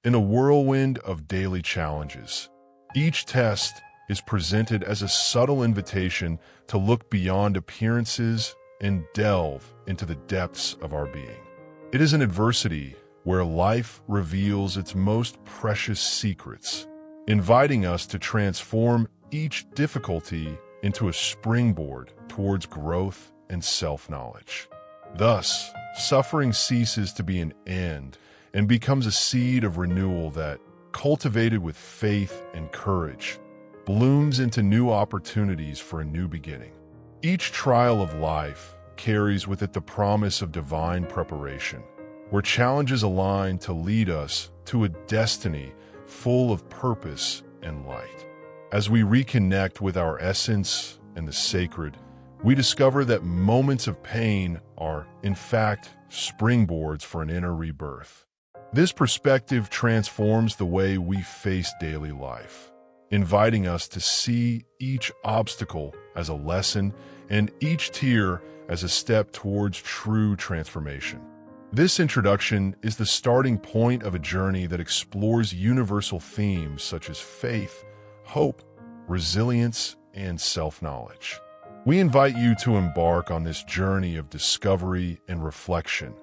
In a whirlwind of daily challenges, each test is presented as a subtle invitation to look beyond appearances and delve into the depths of our being. It is in adversity where life reveals its most precious secrets, inviting us to transform each difficulty into a springboard towards growth and self-knowledge. Thus, suffering ceases to be an end and becomes a seed of renewal that, cultivated with faith and courage, blooms into new opportunities for a new beginning. Each trial of life carries with it the promise of divine preparation, where challenges align to lead us to a destiny full of purpose and light. As we reconnect with our essence and the sacred, we discover that moments of pain are, in fact, springboards for an inner rebirth. This perspective transforms the way we face daily life, inviting us to see each obstacle as a lesson and each tear as a step towards true transformation. This introduction is the starting point of a journey that explores universal themes such as faith, hope, resilience, and self-knowledge. We invite you to embark on this journey of discovery and reflection,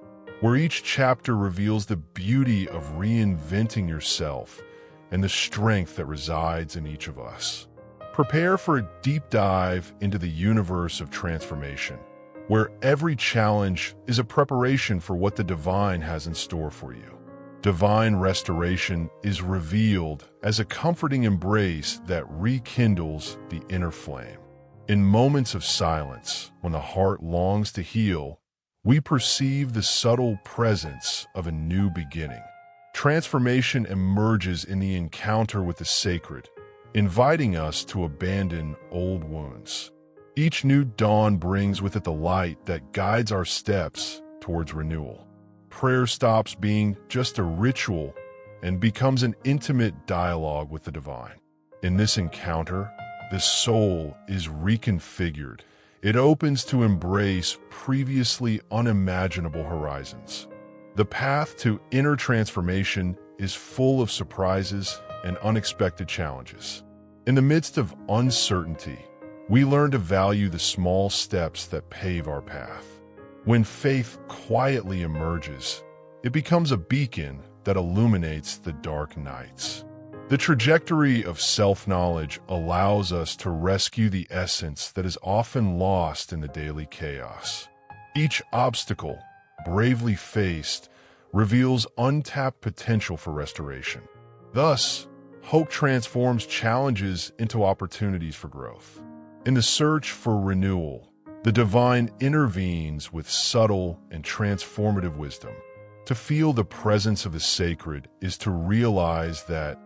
where each chapter reveals the beauty of reinventing yourself and the strength that resides in each of us. Prepare for a deep dive into the universe of transformation, where every challenge is a preparation for what the divine has in store for you. Divine restoration is revealed as a comforting embrace that rekindles the inner flame. In moments of silence, when the heart longs to heal, we perceive the subtle presence of a new beginning. Transformation emerges in the encounter with the sacred, inviting us to abandon old wounds. Each new dawn brings with it the light that guides our steps towards renewal. Prayer stops being just a ritual and becomes an intimate dialogue with the divine. In this encounter, the soul is reconfigured. It opens to embrace previously unimaginable horizons. The path to inner transformation is full of surprises and unexpected challenges. In the midst of uncertainty, we learn to value the small steps that pave our path. When faith quietly emerges, it becomes a beacon that illuminates the dark nights. The trajectory of self-knowledge allows us to rescue the essence that is often lost in the daily chaos. Each obstacle, bravely faced, reveals untapped potential for restoration. Thus, hope transforms challenges into opportunities for growth. In the search for renewal, the divine intervenes with subtle and transformative wisdom. To feel the presence of the sacred is to realize that,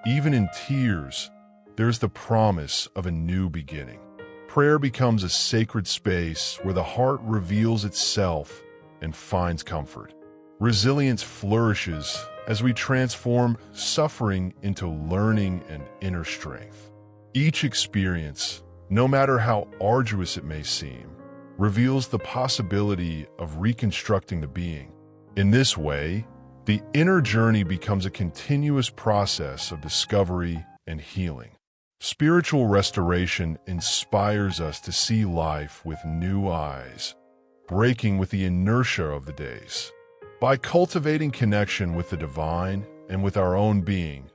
even in tears, there's the promise of a new beginning. Prayer becomes a sacred space where the heart reveals itself and finds comfort. Resilience flourishes as we transform suffering into learning and inner strength. Each experience, no matter how arduous it may seem, reveals the possibility of reconstructing the being. In this way, the inner journey becomes a continuous process of discovery and healing. Spiritual restoration inspires us to see life with new eyes, breaking with the inertia of the days. By cultivating connection with the divine and with our own being,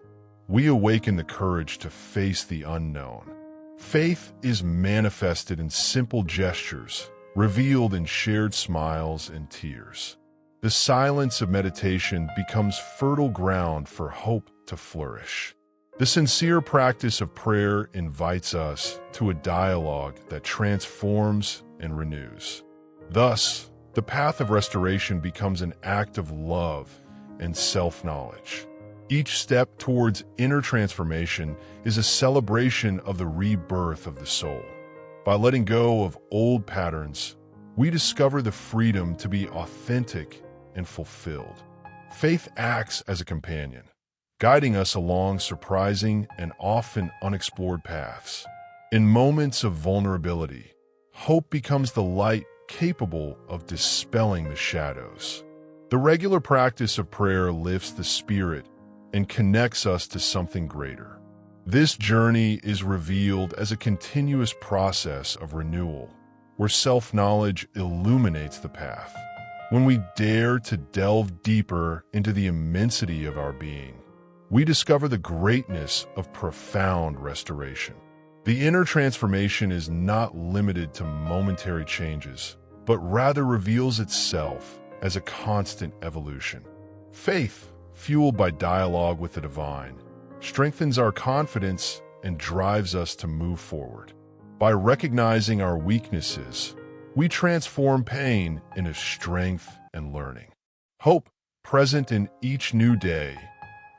we awaken the courage to face the unknown. Faith is manifested in simple gestures, revealed in shared smiles and tears. The silence of meditation becomes fertile ground for hope to flourish. The sincere practice of prayer invites us to a dialogue that transforms and renews. Thus, the path of restoration becomes an act of love and self-knowledge. Each step towards inner transformation is a celebration of the rebirth of the soul. By letting go of old patterns, we discover the freedom to be authentic and fulfilled. Faith acts as a companion, guiding us along surprising and often unexplored paths. In moments of vulnerability, hope becomes the light capable of dispelling the shadows. The regular practice of prayer lifts the spirit, and connects us to something greater. This journey is revealed as a continuous process of renewal, where self-knowledge illuminates the path. When we dare to delve deeper into the immensity of our being, we discover the greatness of profound restoration. The inner transformation is not limited to momentary changes, but rather reveals itself as a constant evolution. Faith, fueled by dialogue with the divine, strengthens our confidence and drives us to move forward. By recognizing our weaknesses, we transform pain into strength and learning. Hope, present in each new day,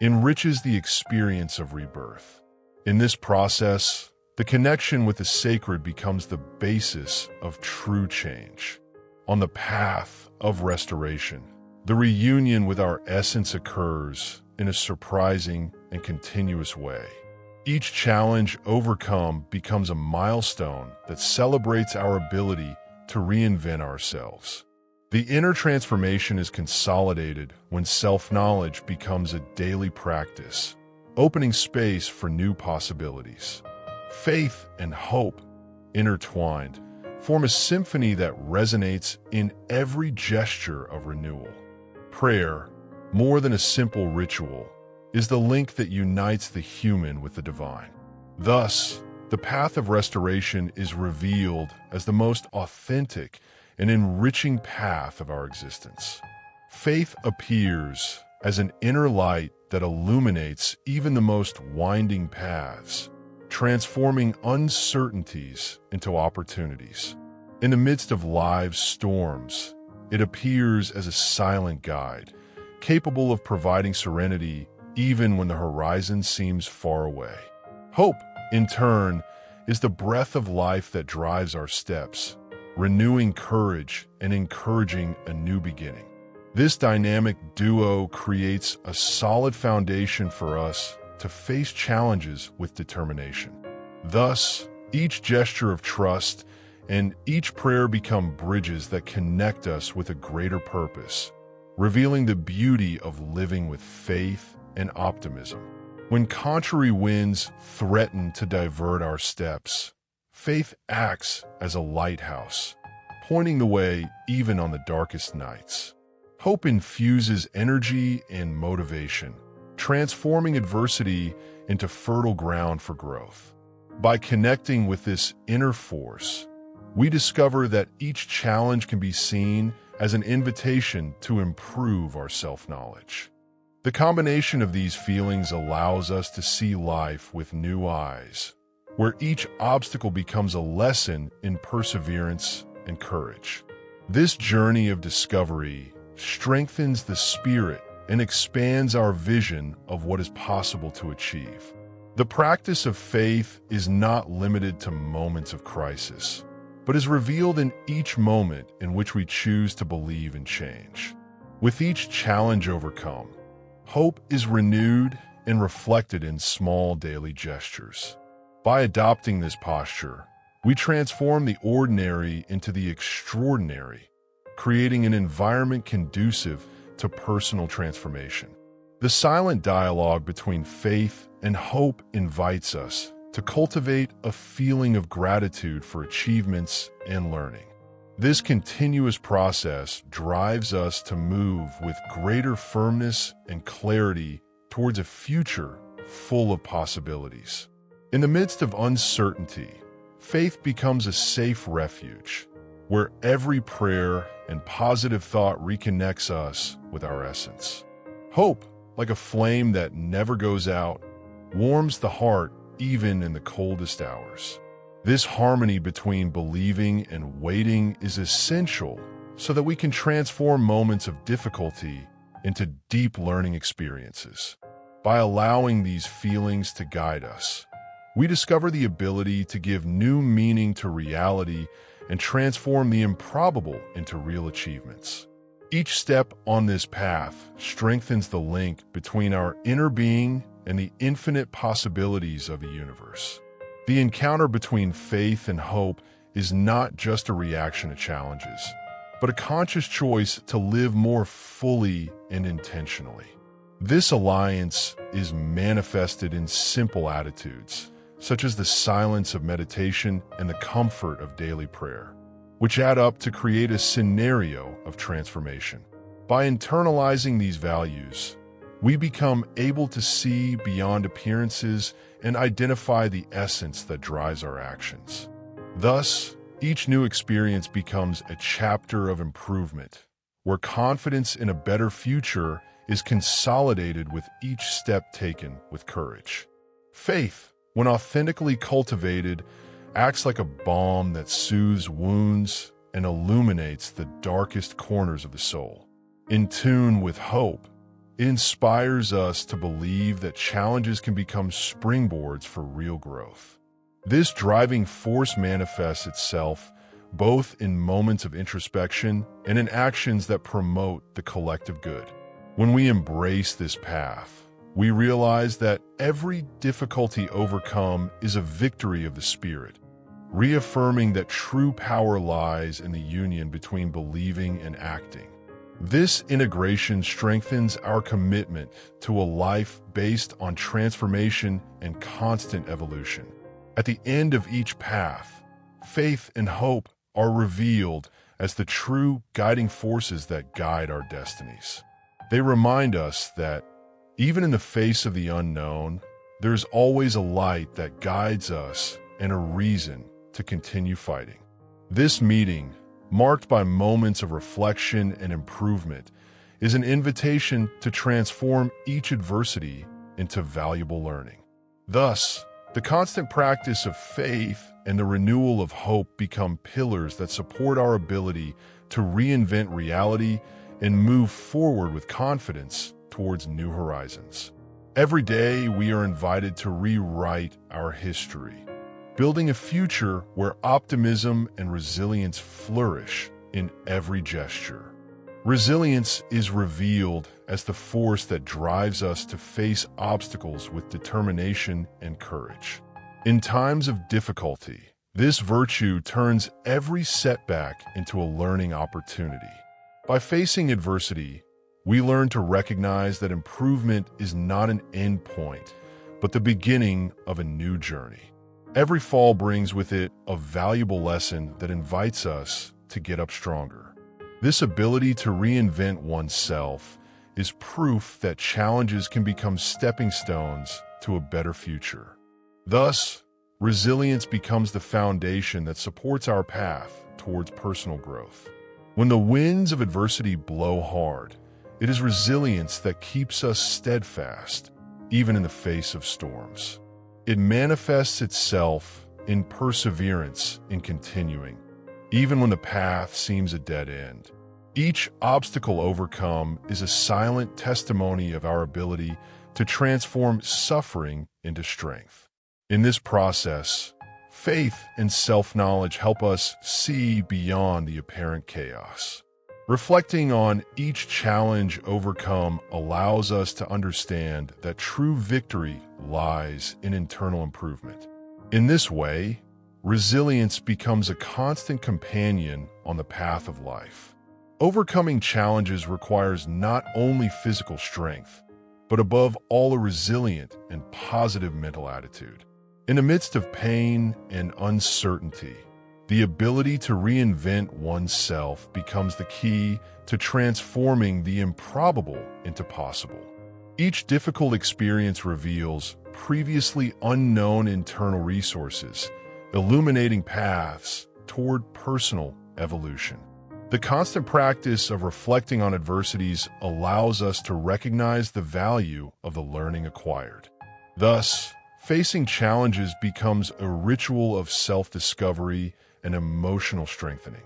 enriches the experience of rebirth. In this process, the connection with the sacred becomes the basis of true change. On the path of restoration, the reunion with our essence occurs in a surprising and continuous way. Each challenge overcome becomes a milestone that celebrates our ability to reinvent ourselves. The inner transformation is consolidated when self-knowledge becomes a daily practice, opening space for new possibilities. Faith and hope, intertwined, form a symphony that resonates in every gesture of renewal. Prayer, more than a simple ritual, is the link that unites the human with the divine. Thus, the path of restoration is revealed as the most authentic and enriching path of our existence. Faith appears as an inner light that illuminates even the most winding paths, transforming uncertainties into opportunities. In the midst of life's storms, it appears as a silent guide, capable of providing serenity even when the horizon seems far away. Hope, in turn, is the breath of life that drives our steps, renewing courage and encouraging a new beginning. This dynamic duo creates a solid foundation for us to face challenges with determination. Thus, each gesture of trust and each prayer become bridges that connect us with a greater purpose, revealing the beauty of living with faith and optimism. When contrary winds threaten to divert our steps, faith acts as a lighthouse, pointing the way even on the darkest nights. Hope infuses energy and motivation, transforming adversity into fertile ground for growth. By connecting with this inner force, we discover that each challenge can be seen as an invitation to improve our self-knowledge. The combination of these feelings allows us to see life with new eyes, where each obstacle becomes a lesson in perseverance and courage. This journey of discovery strengthens the spirit and expands our vision of what is possible to achieve. The practice of faith is not limited to moments of crisis, but is revealed in each moment in which we choose to believe in change. With each challenge overcome, hope is renewed and reflected in small daily gestures. By adopting this posture, we transform the ordinary into the extraordinary, creating an environment conducive to personal transformation. The silent dialogue between faith and hope invites us to cultivate a feeling of gratitude for achievements and learning. This continuous process drives us to move with greater firmness and clarity towards a future full of possibilities. In the midst of uncertainty, faith becomes a safe refuge, where every prayer and positive thought reconnects us with our essence. Hope, like a flame that never goes out, warms the heart even in the coldest hours. This harmony between believing and waiting is essential so that we can transform moments of difficulty into deep learning experiences. By allowing these feelings to guide us, we discover the ability to give new meaning to reality and transform the improbable into real achievements. Each step on this path strengthens the link between our inner being and the infinite possibilities of the universe. The encounter between faith and hope is not just a reaction to challenges, but a conscious choice to live more fully and intentionally. This alliance is manifested in simple attitudes, such as the silence of meditation and the comfort of daily prayer, which add up to create a scenario of transformation. By internalizing these values, we become able to see beyond appearances and identify the essence that drives our actions. Thus, each new experience becomes a chapter of improvement, where confidence in a better future is consolidated with each step taken with courage. Faith, when authentically cultivated, acts like a balm that soothes wounds and illuminates the darkest corners of the soul. In tune with hope, it inspires us to believe that challenges can become springboards for real growth. This driving force manifests itself both in moments of introspection and in actions that promote the collective good. When we embrace this path, we realize that every difficulty overcome is a victory of the spirit, reaffirming that true power lies in the union between believing and acting. This integration strengthens our commitment to a life based on transformation and constant evolution. At the end of each path, faith and hope are revealed as the true guiding forces that guide our destinies. They remind us that, even in the face of the unknown, there's always a light that guides us and a reason to continue fighting. This meeting, marked by moments of reflection and improvement, is an invitation to transform each adversity into valuable learning. Thus, the constant practice of faith and the renewal of hope become pillars that support our ability to reinvent reality and move forward with confidence towards new horizons. Every day, we are invited to rewrite our history, building a future where optimism and resilience flourish in every gesture. Resilience is revealed as the force that drives us to face obstacles with determination and courage. In times of difficulty, this virtue turns every setback into a learning opportunity. By facing adversity, we learn to recognize that improvement is not an end point, but the beginning of a new journey. Every fall brings with it a valuable lesson that invites us to get up stronger. This ability to reinvent oneself is proof that challenges can become stepping stones to a better future. Thus, resilience becomes the foundation that supports our path towards personal growth. When the winds of adversity blow hard, it is resilience that keeps us steadfast, even in the face of storms. It manifests itself in perseverance in continuing, even when the path seems a dead end. Each obstacle overcome is a silent testimony of our ability to transform suffering into strength. In this process, faith and self-knowledge help us see beyond the apparent chaos. Reflecting on each challenge overcome allows us to understand that true victory lies in internal improvement. In this way, resilience becomes a constant companion on the path of life. Overcoming challenges requires not only physical strength, but above all a resilient and positive mental attitude. In the midst of pain and uncertainty, the ability to reinvent oneself becomes the key to transforming the improbable into possible. Each difficult experience reveals previously unknown internal resources, illuminating paths toward personal evolution. The constant practice of reflecting on adversities allows us to recognize the value of the learning acquired. Thus, facing challenges becomes a ritual of self-discovery and emotional strengthening.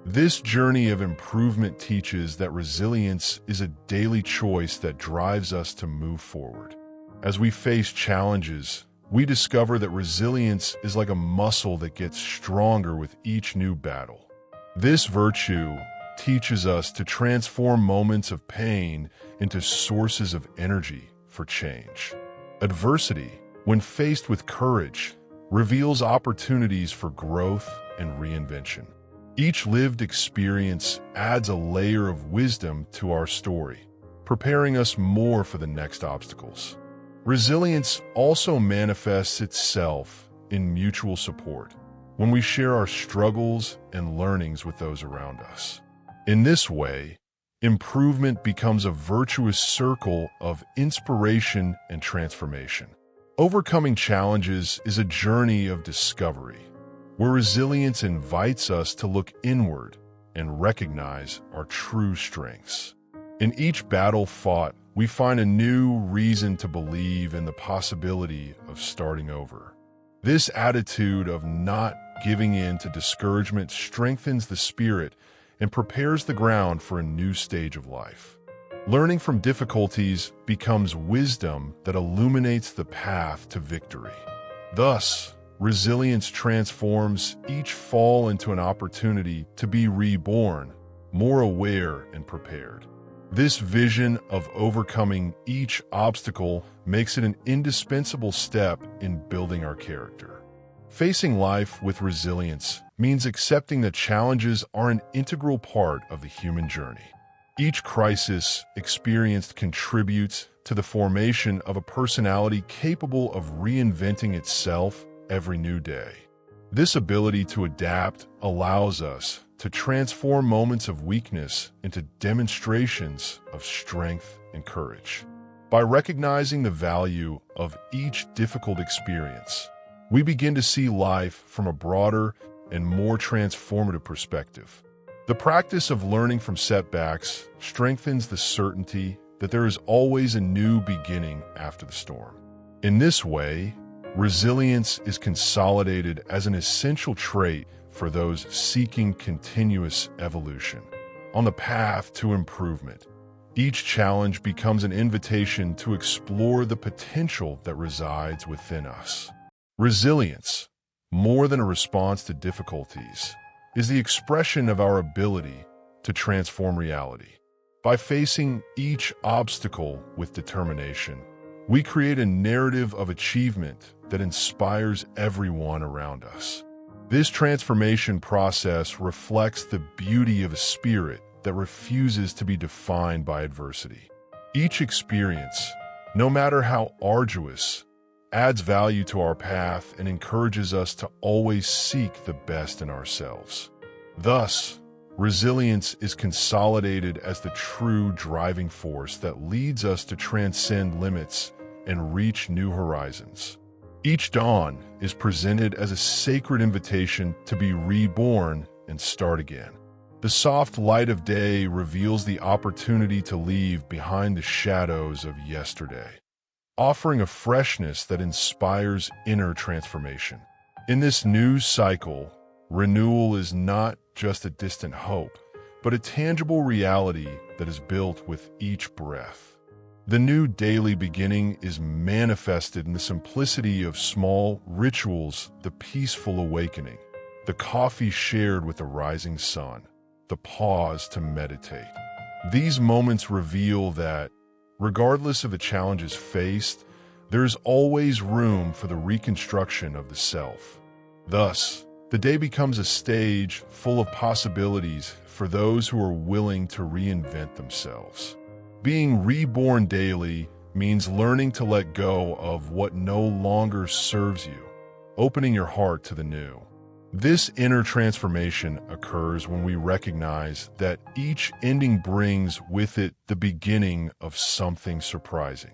This journey of improvement teaches that resilience is a daily choice that drives us to move forward. As we face challenges, we discover that resilience is like a muscle that gets stronger with each new battle. This virtue teaches us to transform moments of pain into sources of energy for change. Adversity, when faced with courage, reveals opportunities for growth and reinvention. Each lived experience adds a layer of wisdom to our story, preparing us more for the next obstacles. Resilience also manifests itself in mutual support, when we share our struggles and learnings with those around us. In this way, improvement becomes a virtuous circle of inspiration and transformation. Overcoming challenges is a journey of discovery, where resilience invites us to look inward and recognize our true strengths. In each battle fought, we find a new reason to believe in the possibility of starting over. This attitude of not giving in to discouragement strengthens the spirit and prepares the ground for a new stage of life. Learning from difficulties becomes wisdom that illuminates the path to victory. Thus, resilience transforms each fall into an opportunity to be reborn, more aware and prepared. This vision of overcoming each obstacle makes it an indispensable step in building our character. Facing life with resilience means accepting that challenges are an integral part of the human journey. Each crisis experienced contributes to the formation of a personality capable of reinventing itself every new day. This ability to adapt allows us to transform moments of weakness into demonstrations of strength and courage. By recognizing the value of each difficult experience, we begin to see life from a broader and more transformative perspective. The practice of learning from setbacks strengthens the certainty that there is always a new beginning after the storm. In this way, resilience is consolidated as an essential trait for those seeking continuous evolution. On the path to improvement, each challenge becomes an invitation to explore the potential that resides within us. Resilience, more than a response to difficulties, is the expression of our ability to transform reality. By facing each obstacle with determination, we create a narrative of achievement that inspires everyone around us. This transformation process reflects the beauty of a spirit that refuses to be defined by adversity. Each experience, no matter how arduous, adds value to our path and encourages us to always seek the best in ourselves. Thus, resilience is consolidated as the true driving force that leads us to transcend limits and reach new horizons. Each dawn is presented as a sacred invitation to be reborn and start again. The soft light of day reveals the opportunity to leave behind the shadows of yesterday, offering a freshness that inspires inner transformation. In this new cycle, renewal is not just a distant hope, but a tangible reality that is built with each breath. The new daily beginning is manifested in the simplicity of small rituals, the peaceful awakening, the coffee shared with the rising sun, the pause to meditate. These moments reveal that, regardless of the challenges faced, there is always room for the reconstruction of the self. Thus, the day becomes a stage full of possibilities for those who are willing to reinvent themselves. Being reborn daily means learning to let go of what no longer serves you, opening your heart to the new. This inner transformation occurs when we recognize that each ending brings with it the beginning of something surprising.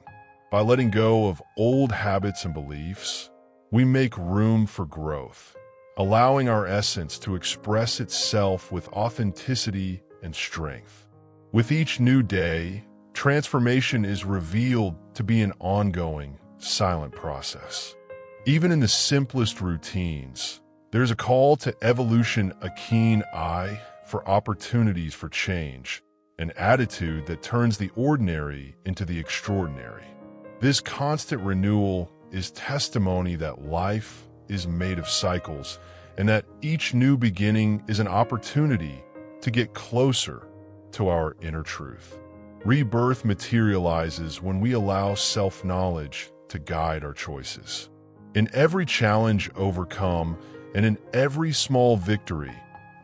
By letting go of old habits and beliefs, we make room for growth, allowing our essence to express itself with authenticity and strength. With each new day, transformation is revealed to be an ongoing, silent process. Even in the simplest routines, there's a call to evolution, a keen eye for opportunities for change, an attitude that turns the ordinary into the extraordinary. This constant renewal is testimony that life is made of cycles and that each new beginning is an opportunity to get closer to our inner truth. Rebirth materializes when we allow self-knowledge to guide our choices. In every challenge overcome and in every small victory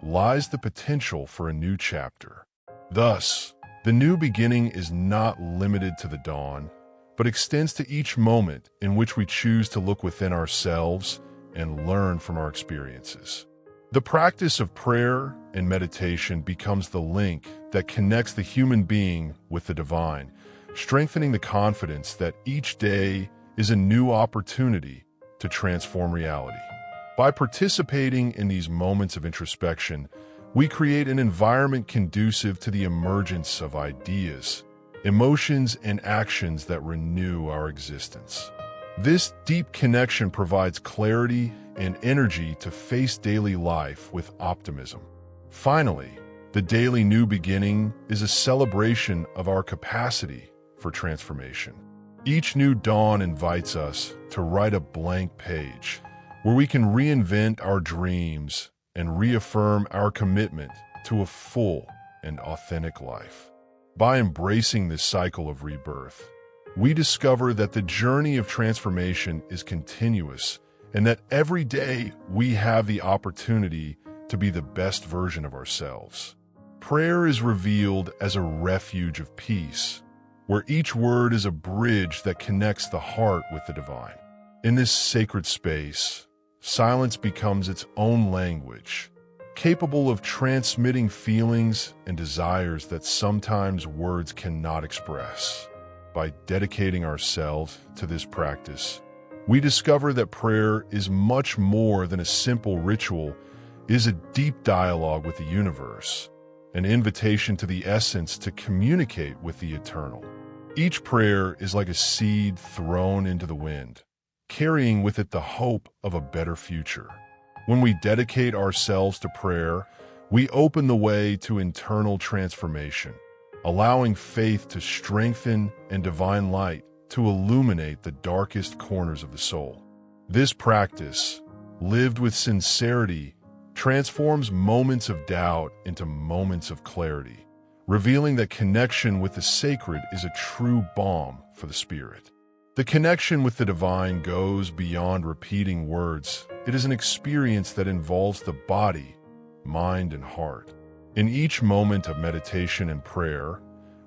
lies the potential for a new chapter. Thus, the new beginning is not limited to the dawn, but but extends to each moment in which we choose to look within ourselves and learn from our experiences. The practice of prayer and meditation becomes the link that connects the human being with the divine, strengthening the confidence that each day is a new opportunity to transform reality. By participating in these moments of introspection, we create an environment conducive to the emergence of ideas, emotions, and actions that renew our existence. This deep connection provides clarity and energy to face daily life with optimism. Finally, the daily new beginning is a celebration of our capacity for transformation. Each new dawn invites us to write a blank page where we can reinvent our dreams and reaffirm our commitment to a full and authentic life. By embracing this cycle of rebirth, we discover that the journey of transformation is continuous and that every day we have the opportunity to be the best version of ourselves. Prayer is revealed as a refuge of peace, where each word is a bridge that connects the heart with the divine. In this sacred space, silence becomes its own language, capable of transmitting feelings and desires that sometimes words cannot express. By dedicating ourselves to this practice, we discover that prayer is much more than a simple ritual. It is a deep dialogue with the universe, an invitation to the essence to communicate with the eternal. Each prayer is like a seed thrown into the wind, carrying with it the hope of a better future. When we dedicate ourselves to prayer, we open the way to internal transformation, allowing faith to strengthen and divine light to illuminate the darkest corners of the soul. This practice, lived with sincerity, transforms moments of doubt into moments of clarity, revealing that connection with the sacred is a true balm for the spirit. The connection with the divine goes beyond repeating words. It is an experience that involves the body, mind, and heart. In each moment of meditation and prayer,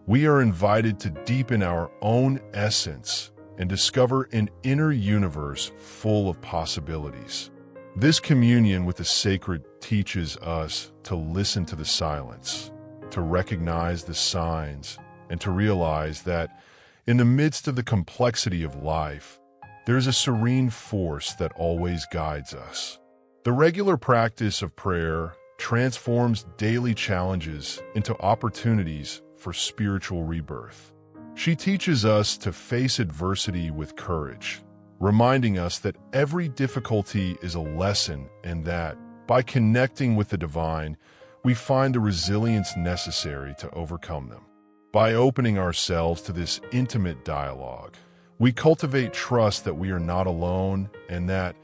we are invited to deepen our own essence and discover an inner universe full of possibilities. This communion with the sacred teaches us to listen to the silence, to recognize the signs, and to realize that in the midst of the complexity of life, there is a serene force that always guides us. The regular practice of prayer transforms daily challenges into opportunities for spiritual rebirth. She teaches us to face adversity with courage, reminding us that every difficulty is a lesson and that, by connecting with the divine, we find the resilience necessary to overcome them. By opening ourselves to this intimate dialogue, we cultivate trust that we are not alone and that,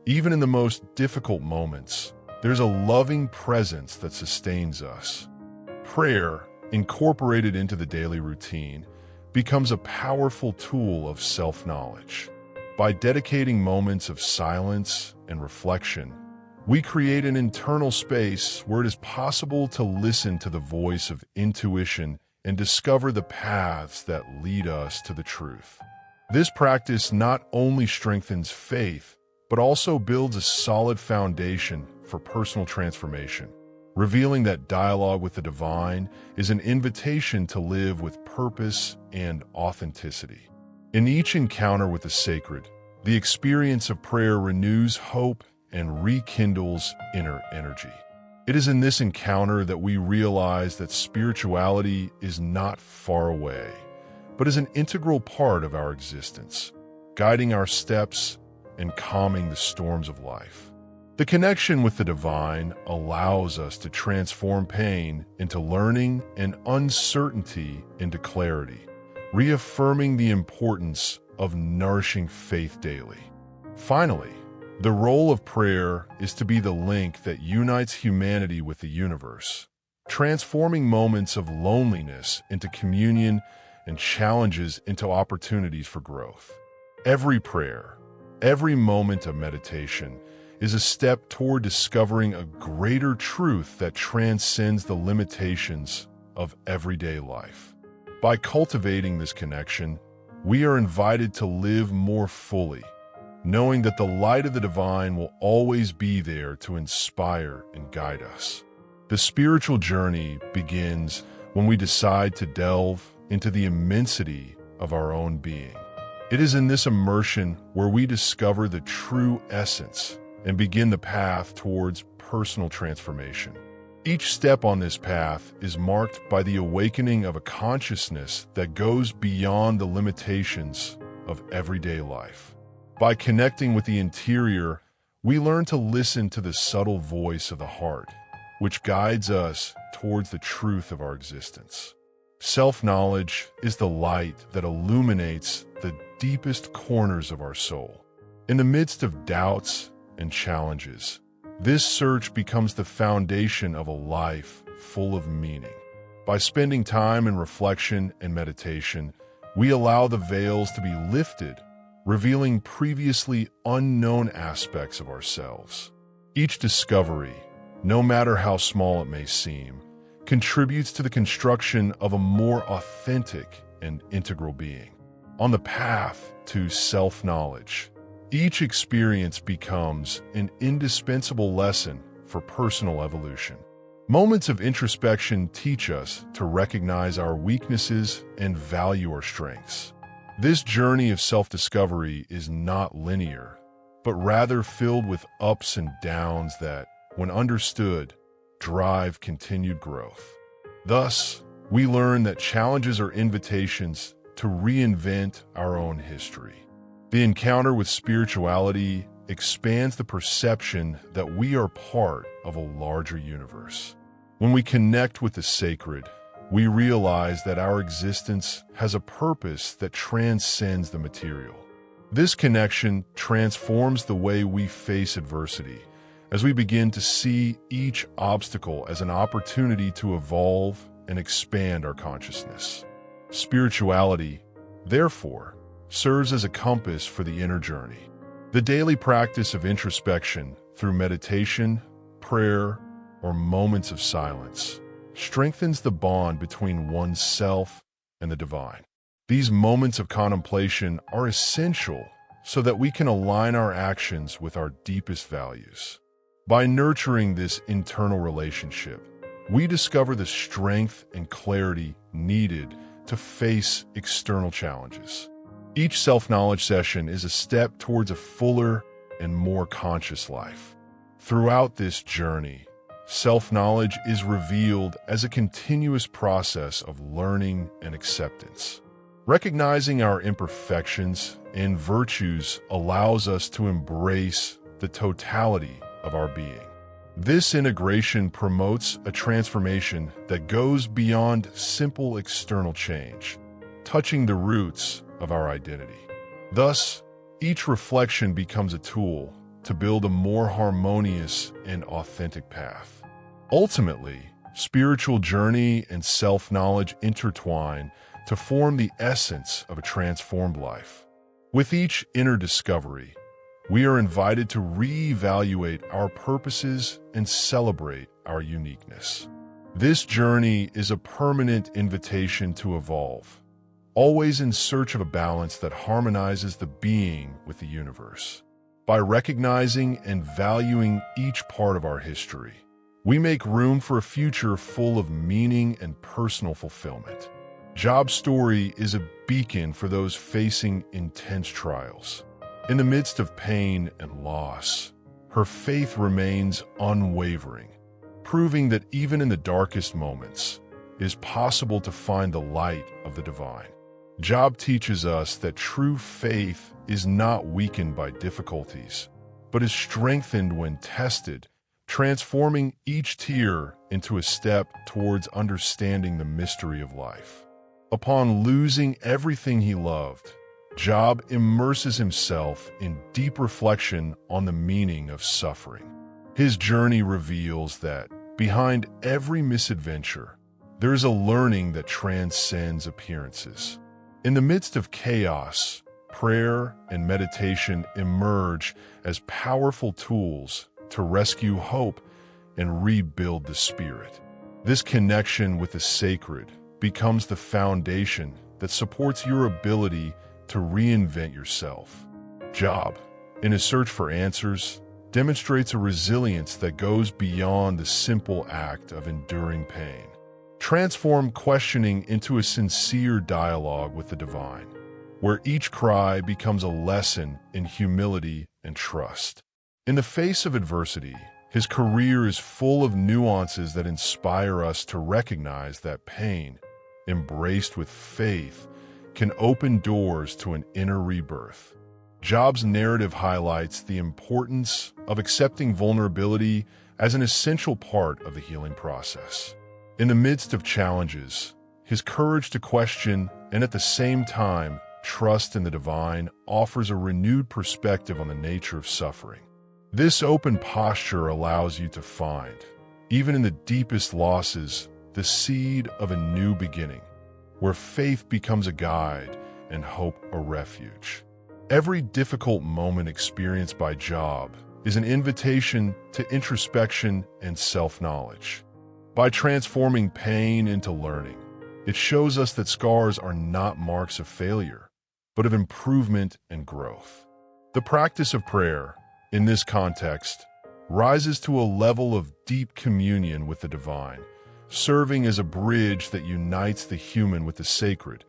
even in the most difficult moments, there's a loving presence that sustains us. Prayer, incorporated into the daily routine, becomes a powerful tool of self-knowledge. By dedicating moments of silence and reflection, we create an internal space where it is possible to listen to the voice of intuition and discover the paths that lead us to the truth. This practice not only strengthens faith, but also builds a solid foundation for personal transformation, revealing that dialogue with the divine is an invitation to live with purpose and authenticity. In each encounter with the sacred, the experience of prayer renews hope and rekindles inner energy. It is in this encounter that we realize that spirituality is not far away, but is an integral part of our existence, guiding our steps and calming the storms of life. The connection with the divine allows us to transform pain into learning and uncertainty into clarity, reaffirming the importance of nourishing faith daily. Finally, the role of prayer is to be the link that unites humanity with the universe, transforming moments of loneliness into communion and challenges into opportunities for growth. Every prayer, every moment of meditation is a step toward discovering a greater truth that transcends the limitations of everyday life. By cultivating this connection, we are invited to live more fully, knowing that the light of the divine will always be there to inspire and guide us. The spiritual journey begins when we decide to delve into the immensity of our own being. It is in this immersion where we discover the true essence and begin the path towards personal transformation. Each step on this path is marked by the awakening of a consciousness that goes beyond the limitations of everyday life. By connecting with the interior, we learn to listen to the subtle voice of the heart, which guides us towards the truth of our existence. Self-knowledge is the light that illuminates the deepest corners of our soul. In the midst of doubts and challenges, this search becomes the foundation of a life full of meaning. By spending time in reflection and meditation, we allow the veils to be lifted, revealing previously unknown aspects of ourselves. Each discovery, no matter how small it may seem, contributes to the construction of a more authentic and integral being. On the path to self-knowledge, each experience becomes an indispensable lesson for personal evolution. Moments of introspection teach us to recognize our weaknesses and value our strengths. This journey of self-discovery is not linear, but rather filled with ups and downs that, when understood, drive continued growth. Thus, we learn that challenges are invitations to reinvent our own history. The encounter with spirituality expands the perception that we are part of a larger universe. When we connect with the sacred, we realize that our existence has a purpose that transcends the material. This connection transforms the way we face adversity, as we begin to see each obstacle as an opportunity to evolve and expand our consciousness. Spirituality, therefore, serves as a compass for the inner journey. The daily practice of introspection through meditation, prayer, or moments of silence strengthens the bond between oneself and the divine. These moments of contemplation are essential so that we can align our actions with our deepest values. By nurturing this internal relationship, we discover the strength and clarity needed to face external challenges. Each self-knowledge session is a step towards a fuller and more conscious life. Throughout this journey, self-knowledge is revealed as a continuous process of learning and acceptance. Recognizing our imperfections and virtues allows us to embrace the totality of our being. This integration promotes a transformation that goes beyond simple external change, touching the roots of our identity. Thus, each reflection becomes a tool to build a more harmonious and authentic path. Ultimately, spiritual journey and self-knowledge intertwine to form the essence of a transformed life. With each inner discovery, we are invited to reevaluate our purposes and celebrate our uniqueness. This journey is a permanent invitation to evolve, always in search of a balance that harmonizes the being with the universe. By recognizing and valuing each part of our history, we make room for a future full of meaning and personal fulfillment. Job's story is a beacon for those facing intense trials. In the midst of pain and loss, her faith remains unwavering, proving that even in the darkest moments, it is possible to find the light of the divine. Job teaches us that true faith is not weakened by difficulties, but is strengthened when tested, transforming each tear into a step towards understanding the mystery of life. Upon losing everything he loved, Job immerses himself in deep reflection on the meaning of suffering. His journey reveals that behind every misadventure, there is a learning that transcends appearances. In the midst of chaos, prayer and meditation emerge as powerful tools to rescue hope and rebuild the spirit. This connection with the sacred becomes the foundation that supports your ability to reinvent yourself. Job, in his search for answers, demonstrates a resilience that goes beyond the simple act of enduring pain. Transform questioning into a sincere dialogue with the divine, where each cry becomes a lesson in humility and trust. In the face of adversity, his career is full of nuances that inspire us to recognize that pain, embraced with faith, can open doors to an inner rebirth. Job's narrative highlights the importance of accepting vulnerability as an essential part of the healing process. In the midst of challenges, his courage to question and at the same time trust in the divine offers a renewed perspective on the nature of suffering. This open posture allows you to find, even in the deepest losses, the seed of a new beginning, where faith becomes a guide and hope a refuge. Every difficult moment experienced by Job is an invitation to introspection and self-knowledge. By transforming pain into learning, it shows us that scars are not marks of failure, but of improvement and growth. The practice of prayer, in this context, rises to a level of deep communion with the divine, serving as a bridge that unites the human with the sacred,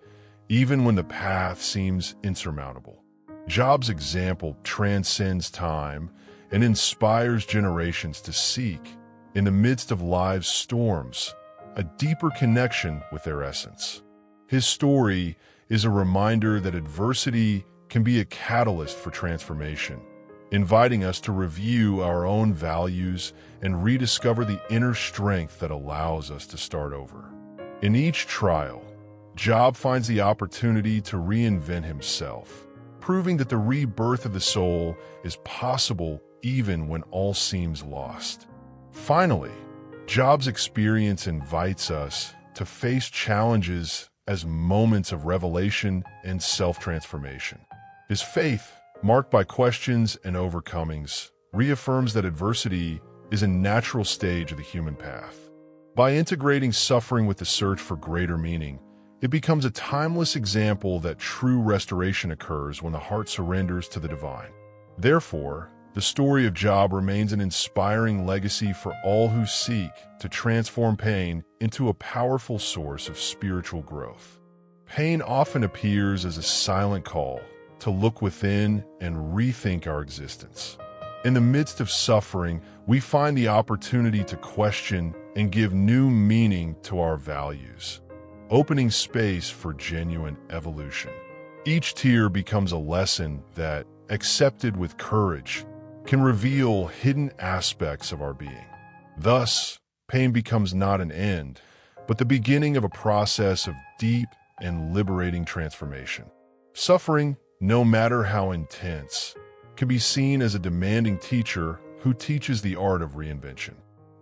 even when the path seems insurmountable. Job's example transcends time and inspires generations to seek, in the midst of life's storms, a deeper connection with their essence. His story is a reminder that adversity can be a catalyst for transformation, inviting us to review our own values and rediscover the inner strength that allows us to start over. In each trial, Job finds the opportunity to reinvent himself, proving that the rebirth of the soul is possible even when all seems lost. Finally, Job's experience invites us to face challenges as moments of revelation and self-transformation. His faith, marked by questions and overcomings, reaffirms that adversity is a natural stage of the human path. By integrating suffering with the search for greater meaning, it becomes a timeless example that true restoration occurs when the heart surrenders to the divine. Therefore, the story of Job remains an inspiring legacy for all who seek to transform pain into a powerful source of spiritual growth. Pain often appears as a silent call to look within and rethink our existence. In the midst of suffering, we find the opportunity to question and give new meaning to our values, opening space for genuine evolution. Each tear becomes a lesson that, accepted with courage, can reveal hidden aspects of our being. Thus, pain becomes not an end, but the beginning of a process of deep and liberating transformation. Suffering, no matter how intense, can be seen as a demanding teacher who teaches the art of reinvention.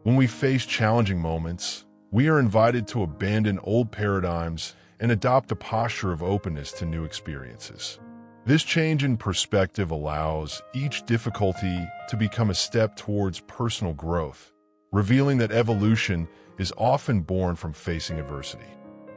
When we face challenging moments, we are invited to abandon old paradigms and adopt a posture of openness to new experiences. This change in perspective allows each difficulty to become a step towards personal growth, revealing that evolution is often born from facing adversity.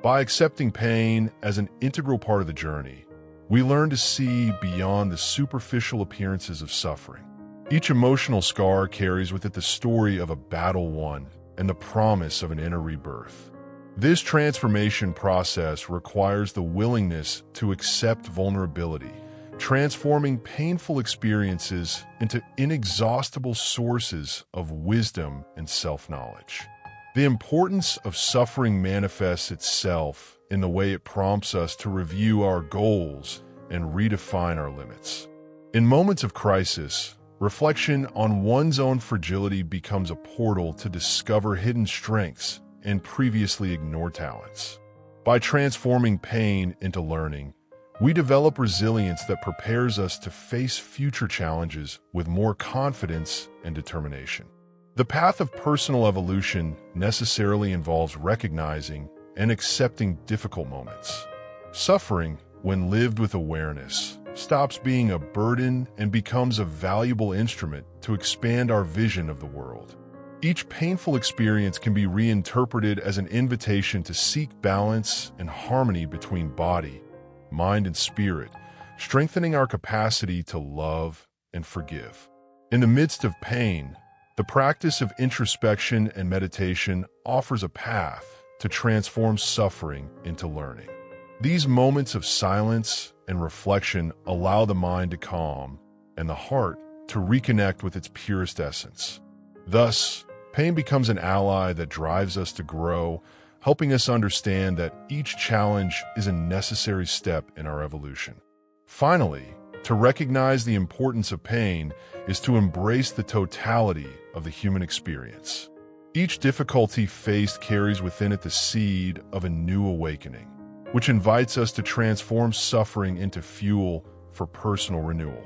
By accepting pain as an integral part of the journey, we learn to see beyond the superficial appearances of suffering. Each emotional scar carries with it the story of a battle won and the promise of an inner rebirth. This transformation process requires the willingness to accept vulnerability, transforming painful experiences into inexhaustible sources of wisdom and self-knowledge. The importance of suffering manifests itself in the way it prompts us to review our goals and redefine our limits. In moments of crisis, reflection on one's own fragility becomes a portal to discover hidden strengths and previously ignored talents. By transforming pain into learning, we develop resilience that prepares us to face future challenges with more confidence and determination. The path of personal evolution necessarily involves recognizing and accepting difficult moments. Suffering, when lived with awareness, stops being a burden and becomes a valuable instrument to expand our vision of the world. Each painful experience can be reinterpreted as an invitation to seek balance and harmony between body, mind, and spirit, strengthening our capacity to love and forgive. In the midst of pain, the practice of introspection and meditation offers a path to transform suffering into learning. These moments of silence and reflection allow the mind to calm and the heart to reconnect with its purest essence. Thus, pain becomes an ally that drives us to grow, helping us understand that each challenge is a necessary step in our evolution. Finally, to recognize the importance of pain is to embrace the totality of the human experience. Each difficulty faced carries within it the seed of a new awakening, which invites us to transform suffering into fuel for personal renewal.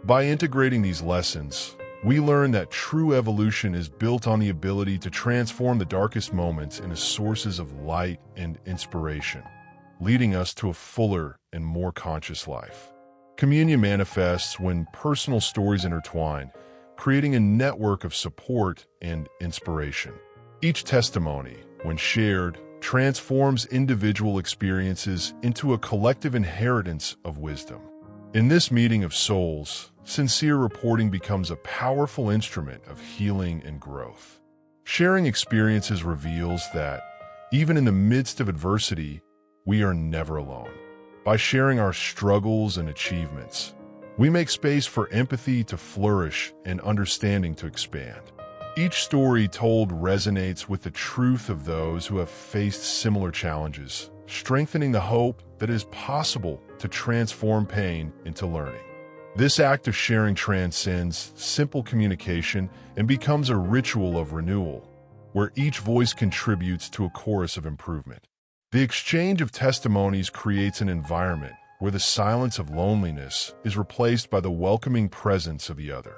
By integrating these lessons, we learn that true evolution is built on the ability to transform the darkest moments into sources of light and inspiration, leading us to a fuller and more conscious life. Communion manifests when personal stories intertwine, creating a network of support and inspiration. Each testimony, when shared, transforms individual experiences into a collective inheritance of wisdom. In this meeting of souls, sincere reporting becomes a powerful instrument of healing and growth. Sharing experiences reveals that, even in the midst of adversity, we are never alone. By sharing our struggles and achievements, we make space for empathy to flourish and understanding to expand. Each story told resonates with the truth of those who have faced similar challenges, strengthening the hope that it is possible to transform pain into learning. This act of sharing transcends simple communication and becomes a ritual of renewal, where each voice contributes to a chorus of improvement. The exchange of testimonies creates an environment where the silence of loneliness is replaced by the welcoming presence of the other.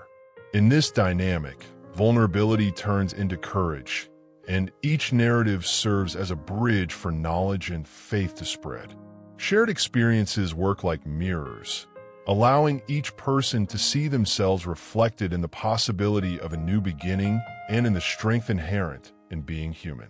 In this dynamic, vulnerability turns into courage, and each narrative serves as a bridge for knowledge and faith to spread. Shared experiences work like mirrors, allowing each person to see themselves reflected in the possibility of a new beginning and in the strength inherent in being human.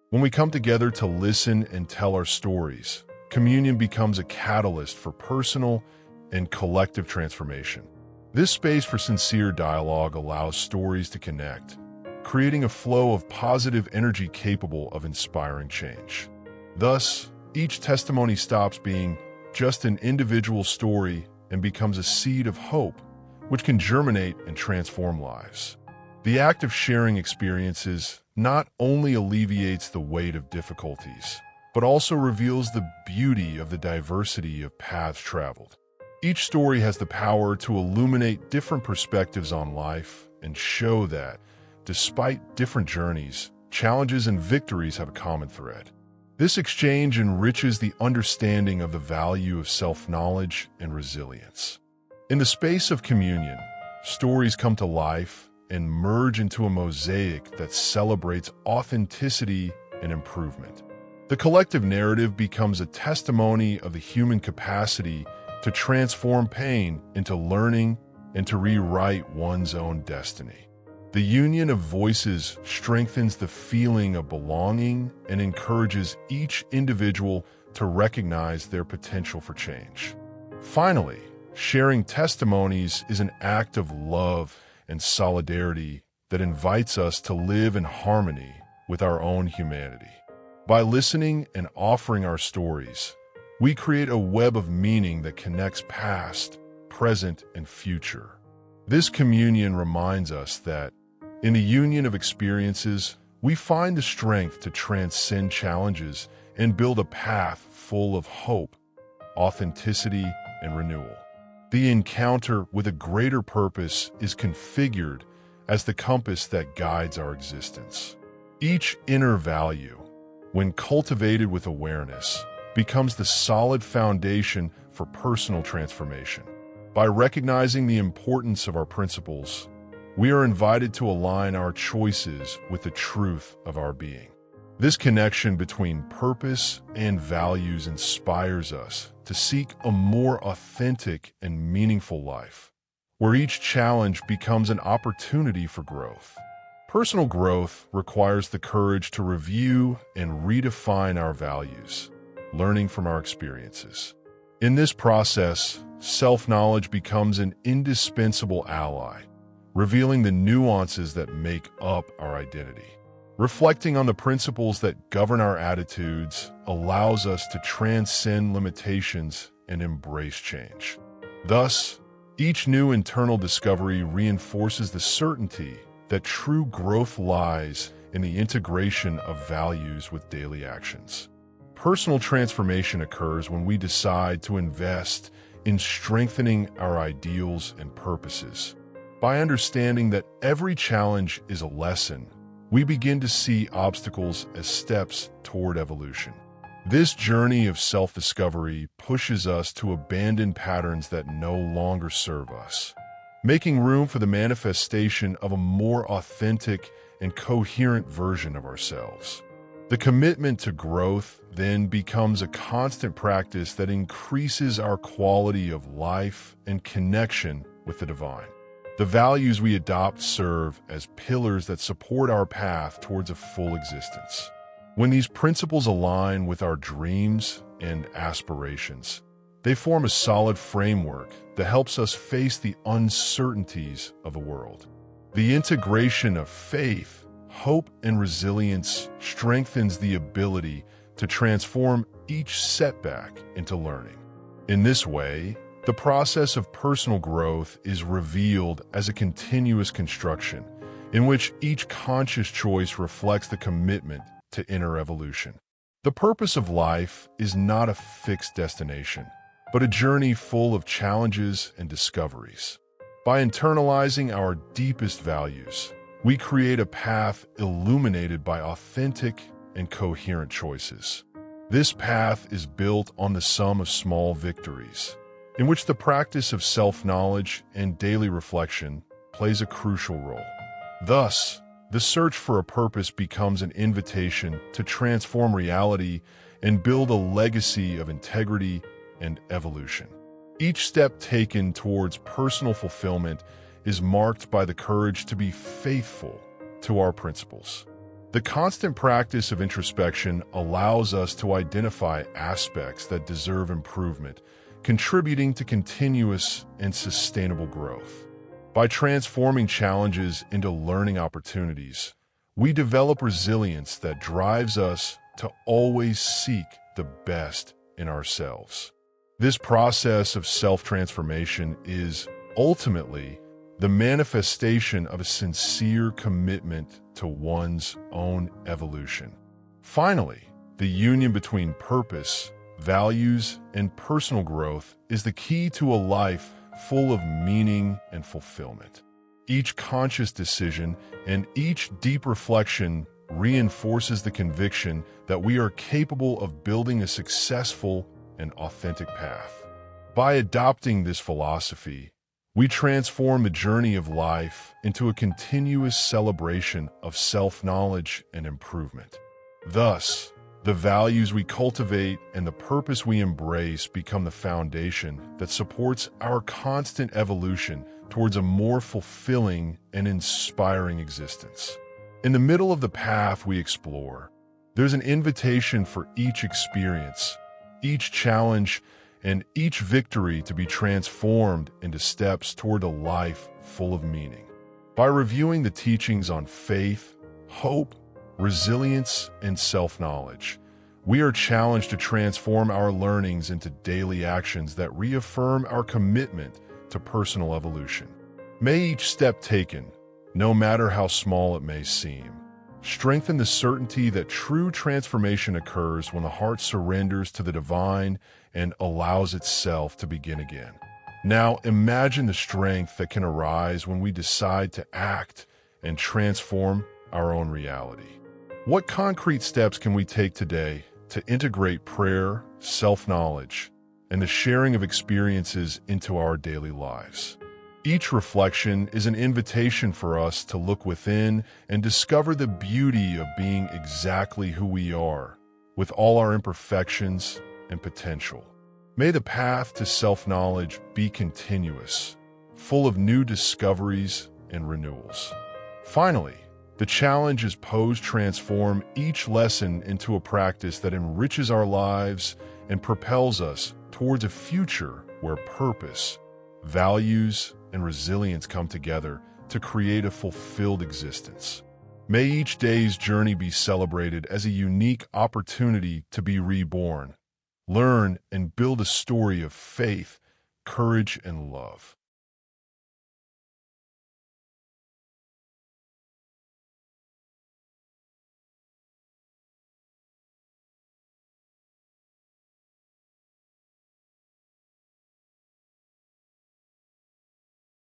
When we come together to listen and tell our stories, communion becomes a catalyst for personal and collective transformation. This space for sincere dialogue allows stories to connect, creating a flow of positive energy capable of inspiring change. Thus, each testimony stops being just an individual story and becomes a seed of hope, which can germinate and transform lives. The act of sharing experiences not only alleviates the weight of difficulties, but also reveals the beauty of the diversity of paths traveled. Each story has the power to illuminate different perspectives on life and show that, despite different journeys, challenges and victories have a common thread. This exchange enriches the understanding of the value of self-knowledge and resilience. In the space of communion, stories come to life and merge into a mosaic that celebrates authenticity and improvement. The collective narrative becomes a testimony of the human capacity to transform pain into learning and to rewrite one's own destiny. The union of voices strengthens the feeling of belonging and encourages each individual to recognize their potential for change. Finally, sharing testimonies is an act of love and solidarity that invites us to live in harmony with our own humanity. By listening and offering our stories, we create a web of meaning that connects past, present, and future. This communion reminds us that, in the union of experiences, we find the strength to transcend challenges and build a path full of hope, authenticity, and renewal. The encounter with a greater purpose is configured as the compass that guides our existence. Each inner value, when cultivated with awareness, becomes the solid foundation for personal transformation. By recognizing the importance of our principles, we are invited to align our choices with the truth of our being. This connection between purpose and values inspires us to seek a more authentic and meaningful life, where each challenge becomes an opportunity for growth. Personal growth requires the courage to review and redefine our values, learning from our experiences. In this process, self-knowledge becomes an indispensable ally, revealing the nuances that make up our identity. Reflecting on the principles that govern our attitudes allows us to transcend limitations and embrace change. Thus, each new internal discovery reinforces the certainty that true growth lies in the integration of values with daily actions. Personal transformation occurs when we decide to invest in strengthening our ideals and purposes. By understanding that every challenge is a lesson, we begin to see obstacles as steps toward evolution. This journey of self-discovery pushes us to abandon patterns that no longer serve us, making room for the manifestation of a more authentic and coherent version of ourselves. The commitment to growth then becomes a constant practice that increases our quality of life and connection with the divine. The values we adopt serve as pillars that support our path towards a full existence. When these principles align with our dreams and aspirations, they form a solid framework that helps us face the uncertainties of the world. The integration of faith, hope, and resilience strengthens the ability to transform each setback into learning. In this way, the process of personal growth is revealed as a continuous construction in which each conscious choice reflects the commitment to inner evolution. The purpose of life is not a fixed destination, but a journey full of challenges and discoveries. By internalizing our deepest values, we create a path illuminated by authentic and coherent choices. This path is built on the sum of small victories, in which the practice of self-knowledge and daily reflection plays a crucial role. Thus, the search for a purpose becomes an invitation to transform reality and build a legacy of integrity and evolution. Each step taken towards personal fulfillment is marked by the courage to be faithful to our principles. The constant practice of introspection allows us to identify aspects that deserve improvement, contributing to continuous and sustainable growth. By transforming challenges into learning opportunities, we develop resilience that drives us to always seek the best in ourselves. This process of self-transformation is ultimately the manifestation of a sincere commitment to one's own evolution. Finally, the union between purpose, values, and personal growth is the key to a life full of meaning and fulfillment. Each conscious decision and each deep reflection reinforces the conviction that we are capable of building a successful and authentic path. By adopting this philosophy, we transform the journey of life into a continuous celebration of self-knowledge and improvement. Thus, the values we cultivate and the purpose we embrace become the foundation that supports our constant evolution towards a more fulfilling and inspiring existence. In the middle of the path we explore, there's an invitation for each experience, each challenge, and each victory to be transformed into steps toward a life full of meaning. By reviewing the teachings on faith, hope, resilience, and self-knowledge, we are challenged to transform our learnings into daily actions that reaffirm our commitment to personal evolution. May each step taken, no matter how small it may seem, strengthen the certainty that true transformation occurs when the heart surrenders to the divine and allows itself to begin again. Now imagine the strength that can arise when we decide to act and transform our own reality. What concrete steps can we take today to integrate prayer, self-knowledge, and the sharing of experiences into our daily lives? Each reflection is an invitation for us to look within and discover the beauty of being exactly who we are, with all our imperfections and potential. May the path to self-knowledge be continuous, full of new discoveries and renewals. Finally, the challenges posed transform each lesson into a practice that enriches our lives and propels us towards a future where purpose, values, and resilience come together to create a fulfilled existence. May each day's journey be celebrated as a unique opportunity to be reborn, learn, and build a story of faith, courage, and love.